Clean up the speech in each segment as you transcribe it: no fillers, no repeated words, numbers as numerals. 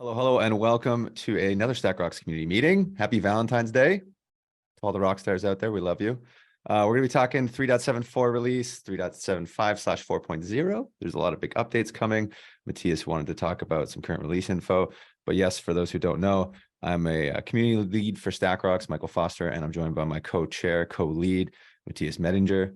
Hello, hello, and welcome to another StackRox community meeting. Happy Valentine's Day to all the rock stars out there. We love you. We're going to be talking 3.74 release, 3.75/4.0. There's a lot of big updates coming. Matthias wanted to talk about some current release info. But yes, for those who don't know, I'm a community lead for StackRox, Michael Foster, and I'm joined by my co-chair, co-lead, Matthias Medinger,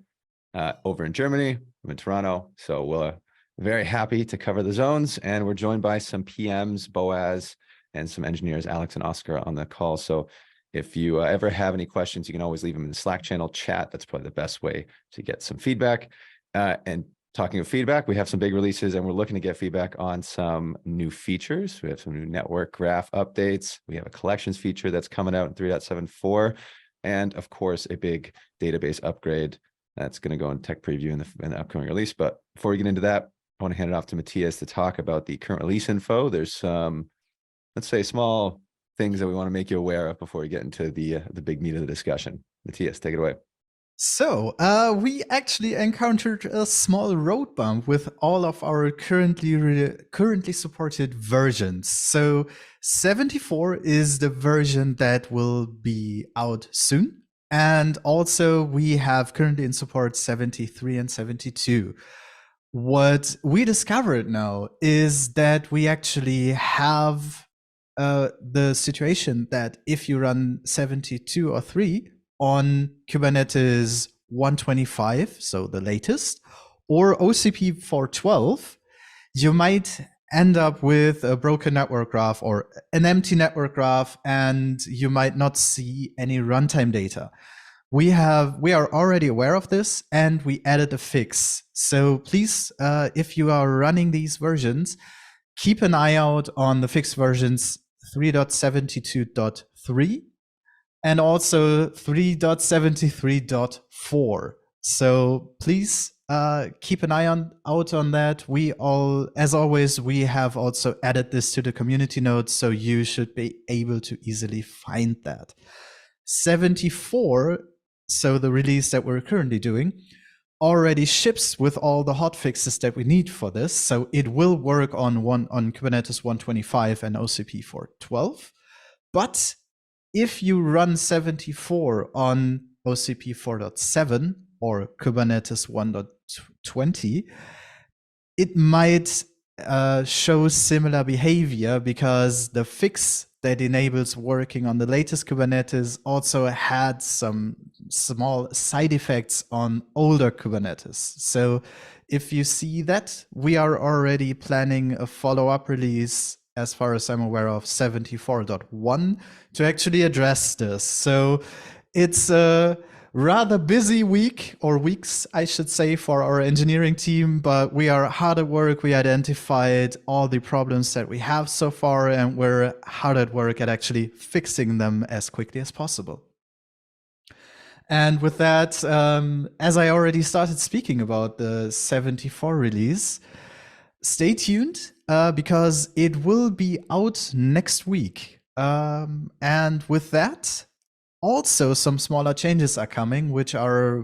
over in Germany. I'm in Toronto. So we'll very happy to cover the zones, and we're joined by some PMs, Boaz, and some engineers, Alex and Oscar, on the call. So if you ever have any questions, you can always leave them in the Slack channel chat. That's probably the best way to get some feedback. And talking of feedback, we have some big releases, and we're looking to get feedback on some new features. We have some new network graph updates. We have a collections feature that's coming out in 3.74, and of course, a big database upgrade that's going to go in tech preview in the upcoming release. But before we get into that, I want to hand it off to Matthias to talk about the current release info. There's some, let's say, small things that we want to make you aware of before we get into the big meat of the discussion. Matthias, take it away. So we actually encountered a small road bump with all of our currently supported versions. So 74 is the version that will be out soon. And also we have currently in support 73 and 72. What we discovered now is that we actually have the situation that if you run 72 or 3 on Kubernetes 125, so the latest, or OCP 412, you might end up with a broken network graph or an empty network graph, and you might not see any runtime data. We are already aware of this, and we added a fix. So please, if you are running these versions, keep an eye out on the fixed versions 3.72.3 and also 3.73.4. So please keep an eye out on that. As always, we have also added this to the community notes, so you should be able to easily find that. 74, so the release that we're currently doing, already ships with all the hotfixes that we need for this. So it will work on Kubernetes 125 and OCP 412. But if you run 74 on OCP 4.7 or Kubernetes 1.20, it might show similar behavior, because the fix that enables working on the latest Kubernetes also had some small side effects on older Kubernetes. So if you see that, we are already planning a follow-up release, as far as I'm aware of, 74.1 to actually address this. So it's a rather busy week, or weeks, I should say, for our engineering team, but we are hard at work. We identified all the problems that we have so far, and we're hard at work at actually fixing them as quickly as possible. And with that, as I already started speaking about the 74 release, stay tuned, because it will be out next week. And with that, also some smaller changes are coming, which are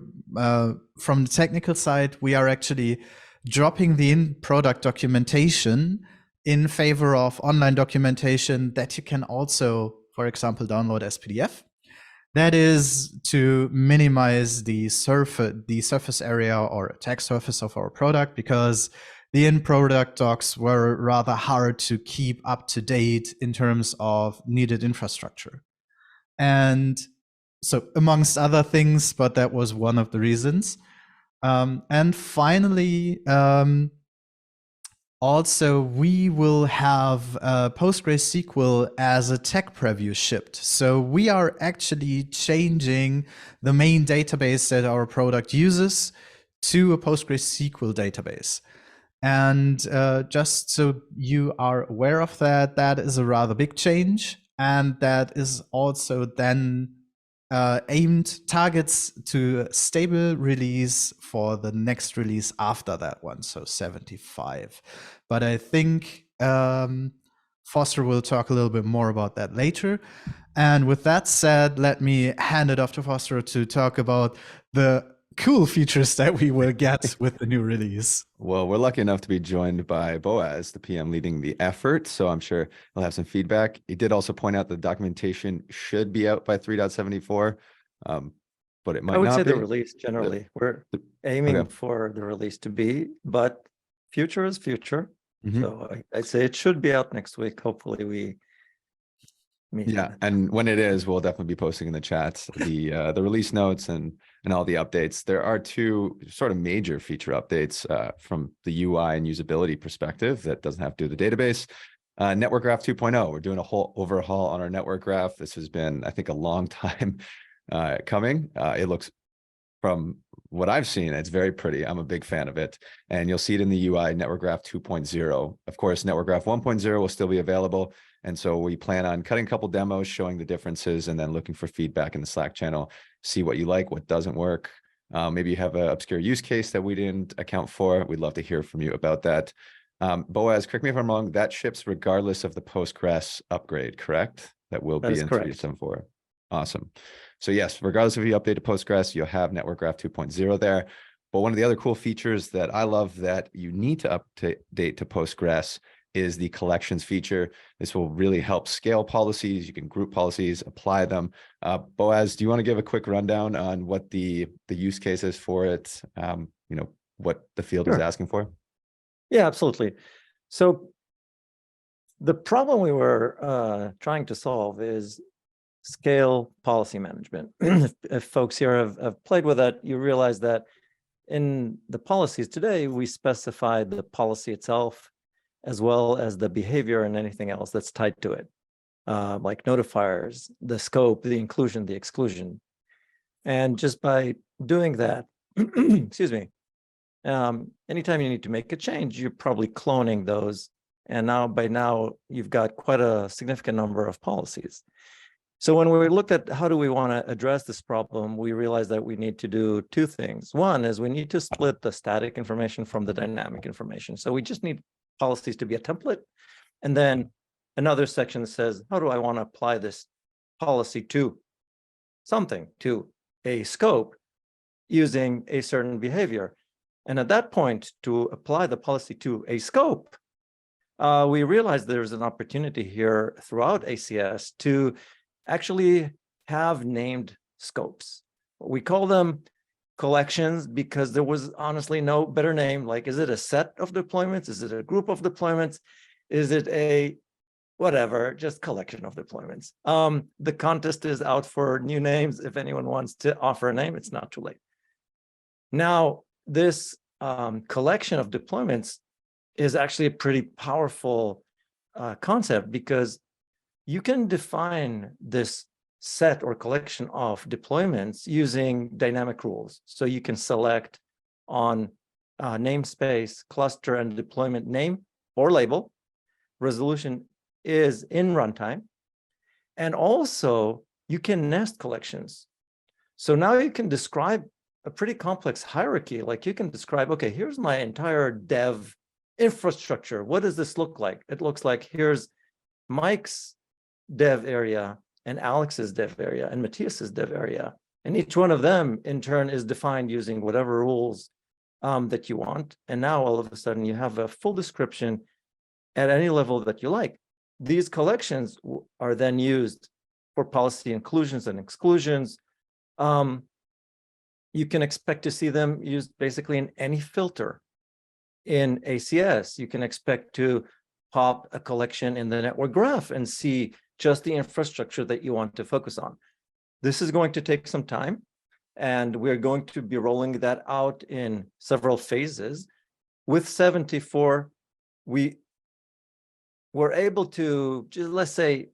from the technical side. We are actually dropping the in-product documentation in favor of online documentation that you can also, for example, download as PDF. That is to minimize the surface area or attack surface of our product, because the in-product docs were rather hard to keep up to date in terms of needed infrastructure. And so, amongst other things, but that was one of the reasons. And finally, also, we will have PostgreSQL as a tech preview shipped. So we are actually changing the main database that our product uses to a PostgreSQL database. And just so you are aware of that, that is a rather big change. And that is also then targets to stable release for the next release after that one, so 75. But I think Foster will talk a little bit more about that later. And with that said, let me hand it off to Foster to talk about the cool features that we will get with the new release. Well, we're lucky enough to be joined by Boaz, the PM leading the effort. So I'm sure he'll have some feedback. He did also point out the documentation should be out by 3.74, but it might I would not say be. the release generally. We're aiming Okay. for the release to be, but future is future. Mhm. So I'd say it should be out next week. Hopefully we meet. Yeah, and when it is, we'll definitely be posting in the chats the release notes and all the updates. There are two sort of major feature updates from the UI and usability perspective that doesn't have to do with the database. Network Graph 2.0, we're doing a whole overhaul on our network graph. This has been, I think, a long time coming. It looks, from what I've seen, it's very pretty. I'm a big fan of it. And you'll see it in the UI Network Graph 2.0. Of course, Network Graph 1.0 will still be available. And so we plan on cutting a couple demos, showing the differences, and then looking for feedback in the Slack channel, see what you like, what doesn't work. Maybe you have an obscure use case that we didn't account for. We'd love to hear from you about that. Boaz, correct me if I'm wrong, that ships regardless of the Postgres upgrade, correct? That will be is in correct. 3.74. Awesome. So yes, regardless if you update to Postgres, you'll have Network Graph 2.0 there. But one of the other cool features that I love that you need to update to Postgres is the collections feature. This will really help scale policies. You can group policies, apply them. Boaz, do you want to give a quick rundown on what the use case is for it? What the field is Sure. asking for? Yeah, absolutely. So the problem we were trying to solve is scale policy management. If folks here have played with that, you realize that in the policies today, we specify the policy itself, as well as the behavior and anything else that's tied to it, like notifiers, the scope, the inclusion, the exclusion. And just by doing that, excuse me, anytime you need to make a change, you're probably cloning those. And by now, you've got quite a significant number of policies. So when we looked at how do we want to address this problem, we realized that we need to do two things. One is we need to split the static information from the dynamic information. So we just need policies to be a template. And then another section that says, how do I want to apply this policy to something, to a scope using a certain behavior? And at that point, to apply the policy to a scope, we realized there's an opportunity here throughout ACS to actually have named scopes. We call them collections because there was honestly no better name. Like, is it a set of deployments? Is it a group of deployments? Is it a whatever, just collection of deployments? The contest is out for new names. If anyone wants to offer a name, it's not too late. Now, this collection of deployments is actually a pretty powerful concept, because you can define this set or collection of deployments using dynamic rules. So you can select on namespace, cluster, and deployment name or label. Resolution is in runtime. And also you can nest collections. So now you can describe a pretty complex hierarchy. Like you can describe, okay, here's my entire dev infrastructure. What does this look like? It looks like here's Mike's dev area and Alex's dev area and Matthias's dev area. And each one of them in turn is defined using whatever rules that you want. And now all of a sudden you have a full description at any level that you like. These collections are then used for policy inclusions and exclusions. You can expect to see them used basically in any filter. In ACS, you can expect to pop a collection in the network graph and see just the infrastructure that you want to focus on. This is going to take some time, and we're going to be rolling that out in several phases. With 74, we were able to, just, let's say,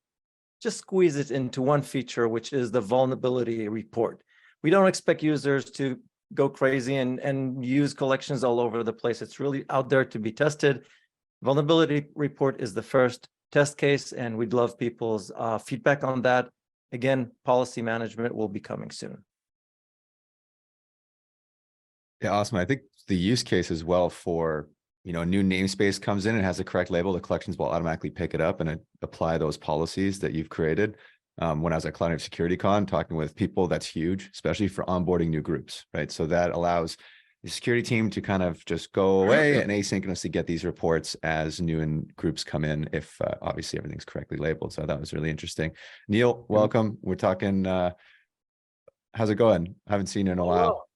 just squeeze it into one feature, which is the vulnerability report. We don't expect users to go crazy and use collections all over the place. It's really out there to be tested. Vulnerability report is the first test case, and we'd love people's feedback on that. Again, policy management will be coming soon. Yeah, awesome. I think the use case as well for, a new namespace comes in and has the correct label, the collections will automatically pick it up and apply those policies that you've created. when I was at Cloud Native Security Con, talking with people. That's huge, especially for onboarding new groups, right? So that allows the security team to kind of just go away and asynchronously get these reports as new groups come in, if obviously everything's correctly labeled. So that was really interesting. Neil, welcome. We're talking, how's it going? I haven't seen you in a while.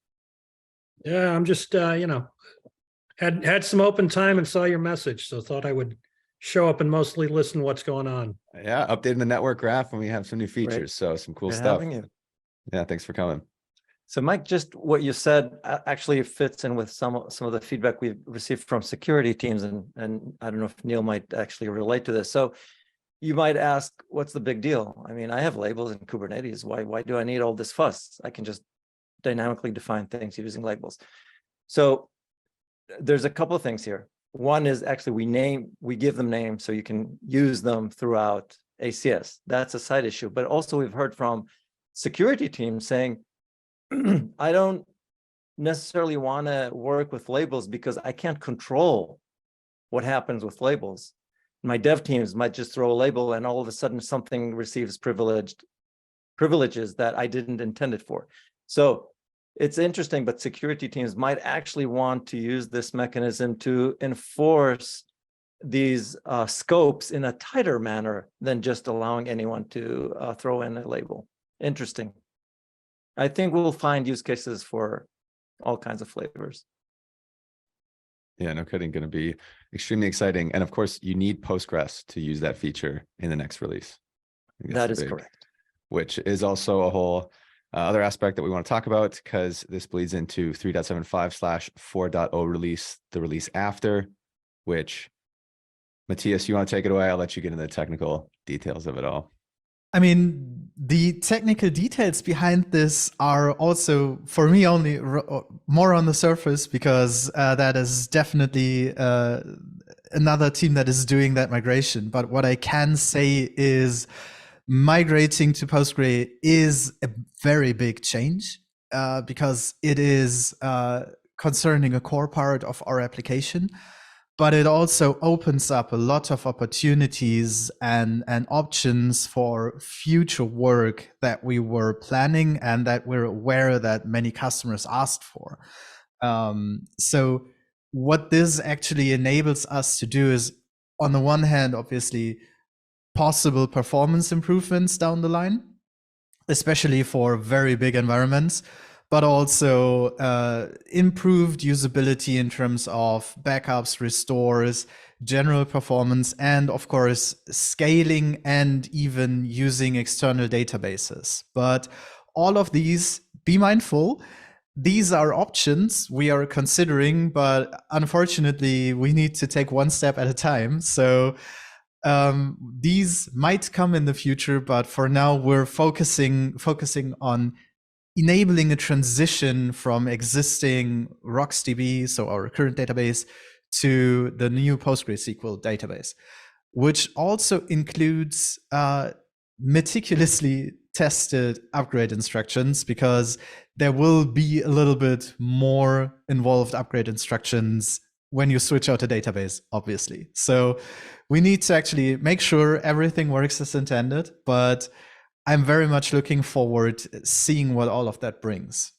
Yeah, I'm just, had some open time and saw your message, so thought I would show up and mostly listen what's going on. Yeah, updating the network graph, and we have some new features. So some cool Good stuff. having you. Yeah, thanks for coming. So Mike, just what you said actually fits in with some of the feedback we've received from security teams, and I don't know if Neil might actually relate to this. So you might ask, what's the big deal? I mean, I have labels in Kubernetes. Why do I need all this fuss? I can just dynamically define things using labels. So there's a couple of things here. One is actually we give them names so you can use them throughout ACS. That's a side issue. But also we've heard from security teams saying, I don't necessarily want to work with labels because I can't control what happens with labels. My dev teams might just throw a label and all of a sudden something receives privileges that I didn't intend it for. So it's interesting, but security teams might actually want to use this mechanism to enforce these scopes in a tighter manner than just allowing anyone to throw in a label. Interesting. I think we'll find use cases for all kinds of flavors. Yeah, no kidding. Going to be extremely exciting. And of course, you need Postgres to use that feature in the next release. That is correct. Which is also a whole other aspect that we want to talk about, because this bleeds into 3.75/4.0 release, the release after, which, Matthias, you want to take it away? I'll let you get into the technical details of it all. I mean, the technical details behind this are also, for me, only more on the surface, because that is definitely another team that is doing that migration. But what I can say is migrating to Postgre is a very big change because it is concerning a core part of our application. But it also opens up a lot of opportunities and options for future work that we were planning and that we're aware that many customers asked for. So what this actually enables us to do is, on the one hand, obviously, possible performance improvements down the line, especially for very big environments, but also improved usability in terms of backups, restores, general performance, and of course, scaling and even using external databases. But all of these, be mindful, these are options we are considering, but unfortunately, we need to take one step at a time. So these might come in the future, but for now, we're focusing on enabling a transition from existing RoxDB, so our current database, to the new PostgreSQL database, which also includes meticulously tested upgrade instructions, because there will be a little bit more involved upgrade instructions when you switch out a database, obviously. So we need to actually make sure everything works as intended, but I'm very much looking forward seeing what all of that brings.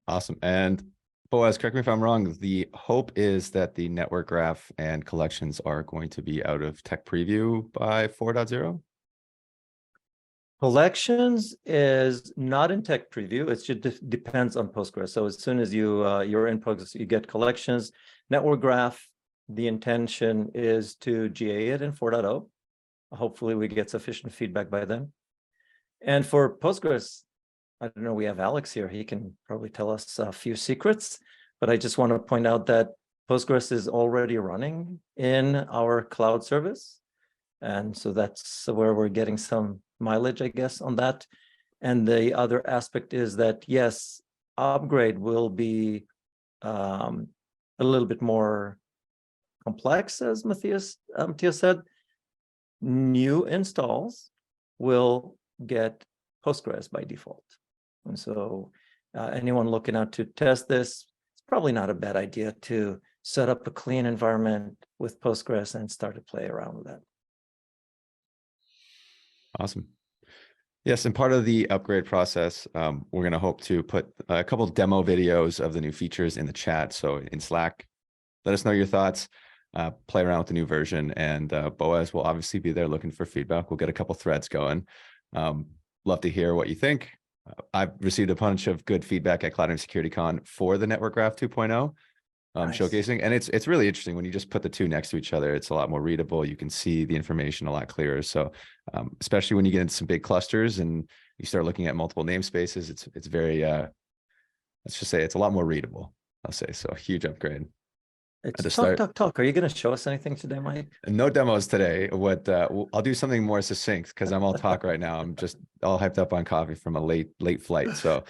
Awesome. And Boaz, correct me if I'm wrong, the hope is that the network graph and collections are going to be out of tech preview by 4.0? Collections is not in tech preview. It just depends on Postgres. So as soon as you're in Postgres, you get collections. Network graph, the intention is to GA it in 4.0. Hopefully we get sufficient feedback by then. And for Postgres, I don't know, we have Alex here. He can probably tell us a few secrets, but I just want to point out that Postgres is already running in our cloud service. And so that's where we're getting some mileage, I guess, on that. And the other aspect is that, yes, upgrade will be a little bit more complex, as Matthias said. New installs will get Postgres by default. And so anyone looking out to test this, it's probably not a bad idea to set up a clean environment with Postgres and start to play around with that. Awesome. Yes, and part of the upgrade process, we're going to hope to put a couple of demo videos of the new features in the chat. So in Slack, let us know your thoughts, play around with the new version, and Boaz will obviously be there looking for feedback. We'll get a couple threads going. Love to hear what you think. I've received a bunch of good feedback at Cloud and Security Con for the Network Graph 2.0 Nice. showcasing, and it's really interesting when you just put the two next to each other. It's a lot more readable. You can see the information a lot clearer. So especially when you get into some big clusters and you start looking at multiple namespaces, it's very let's just say it's a lot more readable. I'll say so. Huge upgrade. It's the talk, start- talk. Are you going to show us anything today, Mike? No demos today. What I'll do something more succinct because I'm all talk right now. I'm just all hyped up on coffee from a late flight. So,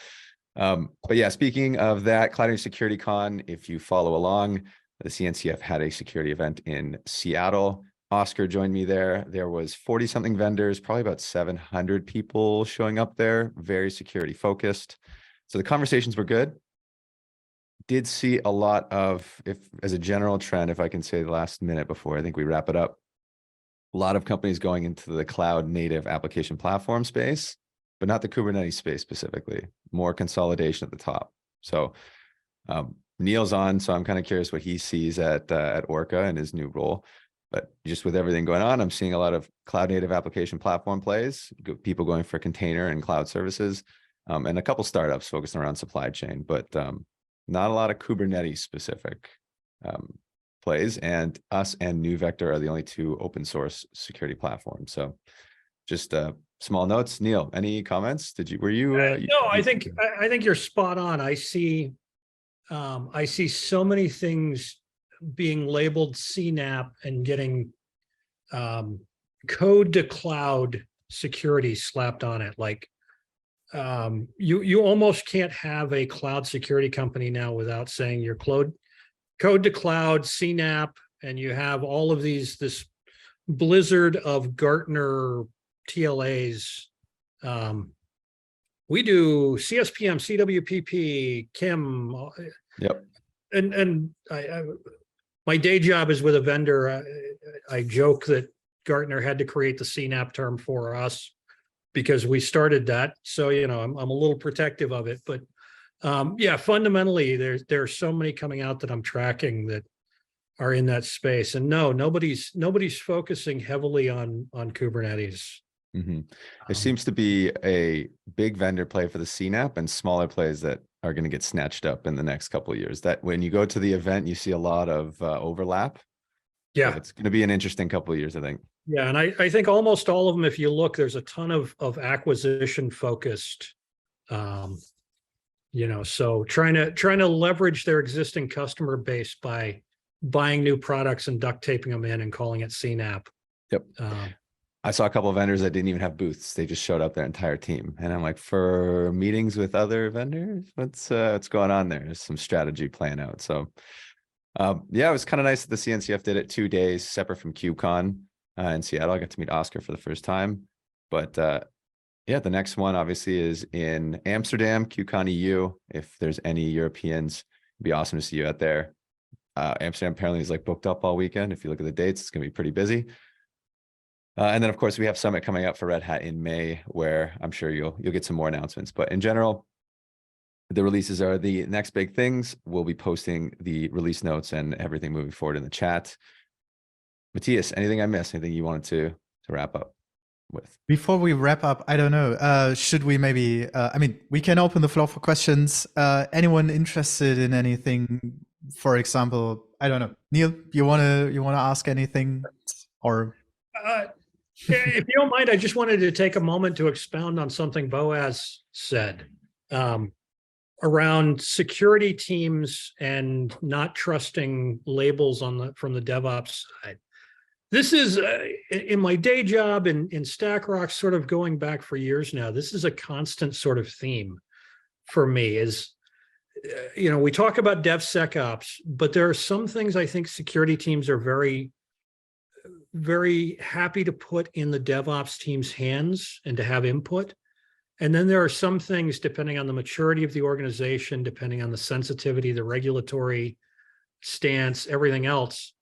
but yeah, speaking of that, Cloud and Security Con, if you follow along, the CNCF had a security event in Seattle. Oscar joined me there. There was 40 something vendors, probably about 700 people showing up there, very security focused. So the conversations were good. Did see a lot of, if as a general trend, if I can say the last minute before I think we wrap it up, a lot of companies going into the cloud native application platform space, but not the Kubernetes space specifically, more consolidation at the top. So Neil's on, so I'm kind of curious what he sees at Orca and his new role. But just with everything going on, I'm seeing a lot of cloud native application platform plays, people going for container and cloud services, and a couple startups focused around supply chain, but not a lot of Kubernetes specific plays, and us and NewVector are the only two open source security platforms. So just small notes. Neil, any comments? Were you? No, I think you're spot on. I see so many things being labeled CNAP and getting code to cloud security slapped on it. Like you almost can't have a cloud security company now without saying your code to cloud CNAP, and you have all of this blizzard of Gartner TLAs. We do CSPM, CWPP, KIM. Yep. And my day job is with a vendor. I joke that Gartner had to create the CNAP term for us because we started that. So, I'm a little protective of it, but yeah, fundamentally there's so many coming out that I'm tracking that are in that space. And no, nobody's focusing heavily on Kubernetes. Mm-hmm. There seems to be a big vendor play for the CNAP and smaller plays that are going to get snatched up in the next couple of years. That when you go to the event, you see a lot of overlap. Yeah. So it's going to be an interesting couple of years, I think. Yeah. And I think almost all of them, if you look, there's a ton of acquisition focused, so trying to leverage their existing customer base by buying new products and duct taping them in and calling it CNAP. Yep. I saw a couple of vendors that didn't even have booths. They just showed up their entire team. And I'm like, for meetings with other vendors, what's going on there? There's some strategy playing out. So yeah, it was kind of nice that the CNCF did it 2 days separate from KubeCon in Seattle. I got to meet Oscar for the first time. But yeah, the next one obviously is in Amsterdam, KubeCon EU. If there's any Europeans, it'd be awesome to see you out there. Amsterdam apparently is like booked up all weekend. If you look at the dates, it's going to be pretty busy. And then, of course, we have Summit coming up for Red Hat in May, where I'm sure you'll get some more announcements. But in general, the releases are the next big things. We'll be posting the release notes and everything moving forward in the chat. Matthias, anything I missed? Anything you wanted to wrap up with? Before we wrap up, I don't know. Should we maybe? We can open the floor for questions. Anyone interested in anything? For example, I don't know. Neil, you wanna ask anything or? If you don't mind, I just wanted to take a moment to expound on something Boaz said around security teams and not trusting labels from the DevOps side. This is in my day job in StackRox, sort of going back for years now. This is a constant sort of theme for me. Is we talk about DevSecOps, but there are some things I think security teams are very, very happy to put in the DevOps team's hands and to have input. And then there are some things, depending on the maturity of the organization, depending on the sensitivity, the regulatory stance, everything else,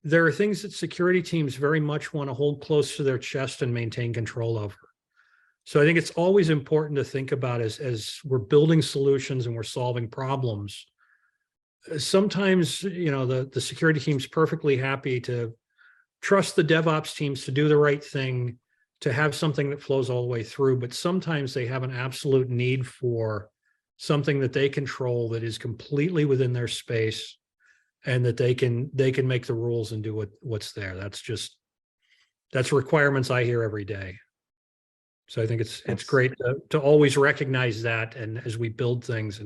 there are things that security teams very much want to hold close to their chest and maintain control over. So I think it's always important to think about as we're building solutions and we're solving problems. Sometimes, the security team's perfectly happy to trust the DevOps teams to do the right thing, to have something that flows all the way through. But sometimes they have an absolute need for something that they control that is completely within their space, and that they can make the rules and do what's there. That's requirements I hear every day. So I think it's great to always recognize that, and as we build things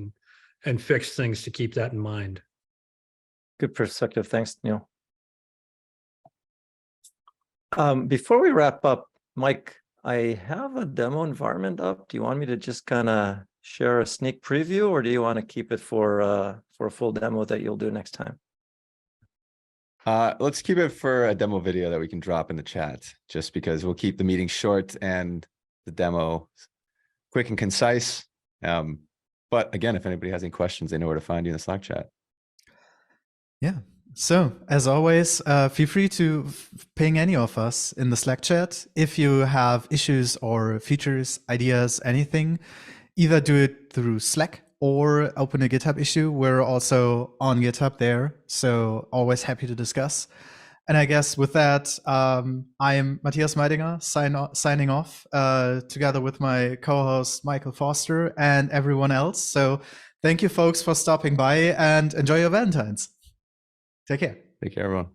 and fix things, to keep that in mind. Good perspective. Thanks, Neil. Before we wrap up, Mike, I have a demo environment up. Do you want me to just kind of share a sneak preview, or do you want to keep it for a full demo that you'll do next time? Let's keep it for a demo video that we can drop in the chat, just because we'll keep the meeting short and the demo quick and concise. But again, if anybody has any questions, they know where to find you in the Slack chat. Yeah. So as always, feel free to ping any of us in the Slack chat. If you have issues or features, ideas, anything, either do it through Slack or open a GitHub issue. We're also on GitHub there, so always happy to discuss. And I guess with that, I am Matthias Meidinger signing off together with my co-host Michael Foster and everyone else. So thank you folks for stopping by, and enjoy your Valentine's. Take care. Take care, everyone.